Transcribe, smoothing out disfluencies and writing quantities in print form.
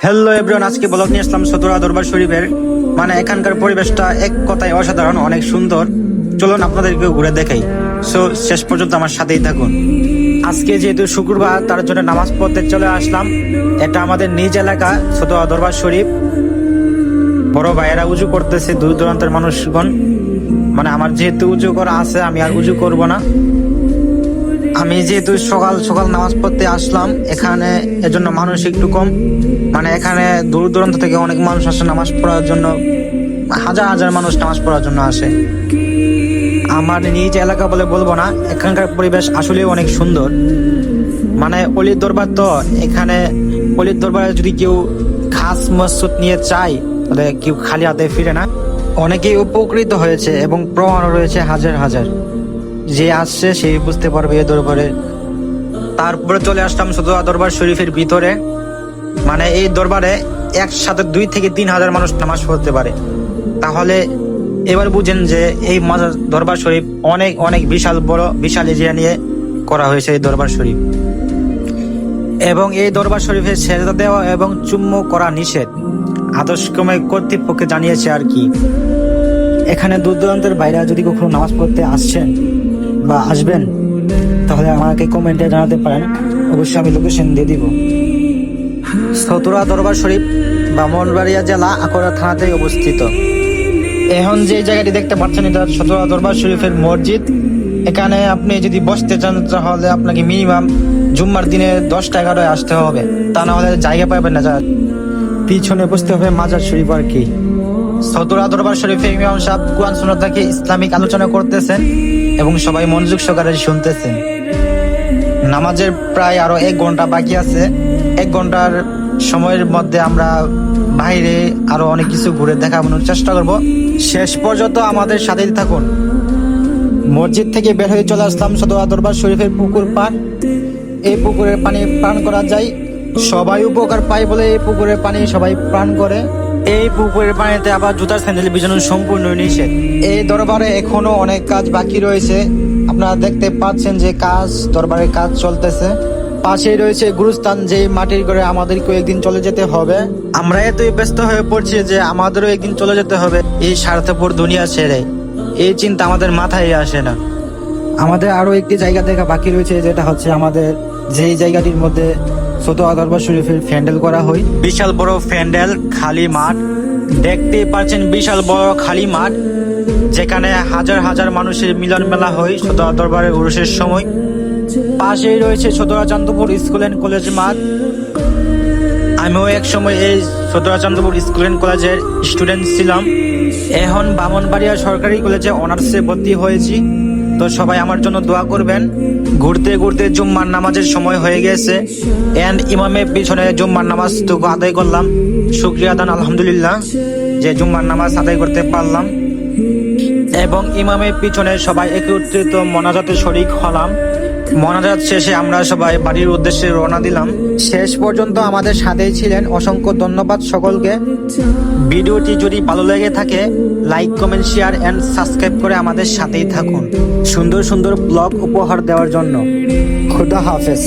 Hello everyone, আজকে blog নিয়ে আসলাম চতুরা দরবার শরীফের। মানে এখানকার পরিবেশটা এক কথায় অসাধারণ, অনেক সুন্দর। চলুন আপনাদেরকে ঘুরে দেখাই। সো শেষ পর্যন্ত আমার সাথেই থাকুন। আজকে যেহেতু শুক্রবার, তার জন্য নামাজ পড়তে চলে আসলাম। এটা আমাদের নিজ এলাকা চতুরা দরবার শরীফ। বড় ভাইয়েরা উজু করতেছে, দূর দূরান্তের মানুষগণ। মানে আমার যেহেতু উজু করা আছে, আমি আর উজু করব না। আমি যেহেতু সকাল সকাল নামাজ পড়তে আসলাম এখানে, এজন্য মানুষ একটু কম। মানে এখানে দূর দূরান্ত থেকে অনেক মানুষ আসে নামাজ পড়ার জন্য, হাজার হাজার মানুষ নামাজ পড়ার জন্য আসে। আমার নিজ এলাকা বলে বলবো না, এখানকার পরিবেশ আসলে অনেক সুন্দর। মানে অলির দরবার তো, এখানে অলির দরবারে যদি কেউ খাস মসজিদ নিয়ে চায় তাহলে কেউ খালি হাতে ফিরে না। অনেকেই উপকৃত হয়েছে এবং প্রমাণও রয়েছে হাজার হাজার। যে আসছে সেই বুঝতে পারবে এই দরবারে। তারপরে চলে আসলাম চতুরা দরবার শরীফের ভিতরে। মানে এই দরবারে একসাথে 2 থেকে 3 হাজার মানুষ নামাজ পড়তে পারে। তাহলে এবার বুঝেন যে এই দরবার শরীফ অনেক অনেক বিশাল বড়, বিশাল এরিয়া নিয়ে করা হয়েছে এই দরবার শরীফ। এবং এই দরবার শরীফে সেজদা দেওয়া এবং চুম্বন করা নিষেধ, আদর্শক্রমে কর্তৃপক্ষকে জানিয়েছে আর কি। এখানে দূর দূরান্তের বাইরে যদি কখনো নামাজ পড়তে আসছেন বা আসবেন, তাহলে আমাকে কমেন্টে জানাতে পারেন, অবশ্যই আমি লোকেশন দিয়ে দিব। চতুরা দরবার শরীফ ব্রাহ্মণবাড়িয়া জেলা আকরা থানাতেই অবস্থিত। এখন যে জায়গাটি দেখতে পাচ্ছেন, এটা চতুরা দরবার শরীফের মসজিদ। এখানে আপনি যদি বসতে চান তাহলে আপনাকে মিনিমাম জুম্মার দিনে 10-11টায় আসতে হবে, তা না হলে জায়গা পাবেন না। পিছনে বসতে হবে মাজার শরীফ আর কি। চতুরা দরবার শরীফে ইমাম সাহেব কুরআন সুন্নাহ থেকে ইসলামিক আলোচনা করতেছেন এবং সবাই মনোযোগ সহকারে শুনতেছেন। নামাজের প্রায় আরো 1 ঘন্টা বাকি আছে। 1 ঘন্টার সময়ের মধ্যে আমরা বাইরে আরো অনেক কিছু ঘুরে দেখানোর চেষ্টা করব। শেষ পর্যন্ত আমাদের সাথেই থাকুন। মসজিদ থেকে বের হয়ে চলে আসলাম চতুরা দরবার শরীফের পুকুর পার। এই পুকুরের পানি পান করা যায়, সবাই উপকার পায় বলে এই পুকুরের পানি সবাই পান করে। এই পুকুরের পানিতে আবার জুতার স্যান্ডেল ভিজানো সম্পূর্ণ নিষেধ। এই দরবারে এখনো অনেক কাজ বাকি রয়েছে। আপনারা দেখতে পাচ্ছেন যে দরবারের কাজ চলতেছে। পাশেই রয়েছে গুরুস্থান, যে মাটির ঘরে আমাদেরকে একদিন চলে যেতে হবে। আমরা এতই ব্যস্ত হয়ে পড়ছি যে আমাদেরও একদিন চলে যেতে হবে এই স্বার্থপর দুনিয়া ছেড়ে। এই চিন্তা আমাদের মাথায় আসে না। আমাদের আরো একটি জায়গা দেখা বাকি রয়েছে, যেটা হচ্ছে আমাদের যেই জায়গাটির মধ্যে চতুরা দরবার শরীফের প্যান্ডেল করা হয়। বিশাল বড় প্যান্ডেল, খালি মাঠ দেখতেই পাচ্ছেন, বিশাল বড় খালি মাঠ, যেখানে হাজার হাজার মানুষের মিলন মেলা হয় চতুরা দরবারের উরুসের সময়। পাশেই রয়েছে Chatura Chandpur school and college মাঠ। আমিও এক সময় এই চতুরা চান্দপুর স্কুল অ্যান্ড কলেজের স্টুডেন্ট ছিলাম। এখন ব্রাহ্মণবাড়িয়া সরকারি কলেজে অনার্সে ভর্তি হয়েছি। তো সবাই আমার জন্য দোয়া করবেন। ঘুরতে ঘুরতে জুম্মার নামাজের সময় হয়ে গেছে এন্ড ইমামের পিছনে জুম্মার নামাজটুকু আদায় করলাম। শুকরিয়া দান আলহামদুলিল্লাহ যে জুম্মার নামাজ আদায় করতে পারলাম। এবং ইমামের পিছনে সবাই একত্রিত মোনাজাতে শরীক হলাম। মোনাজাত শেষে আমরা সবাই বাড়ির উদ্দেশ্যে রওনা দিলাম। শেষ পর্যন্ত আমাদের সাথেই ছিলেন, অসংখ্য ধন্যবাদ সকলকে। ভিডিওটি যদি ভালো লেগে থাকে like, comment, share and subscribe করে আমাদের সাথেই থাকুন সুন্দর সুন্দর ব্লগ উপহার দেওয়ার জন্য। খুদা হাফেজ।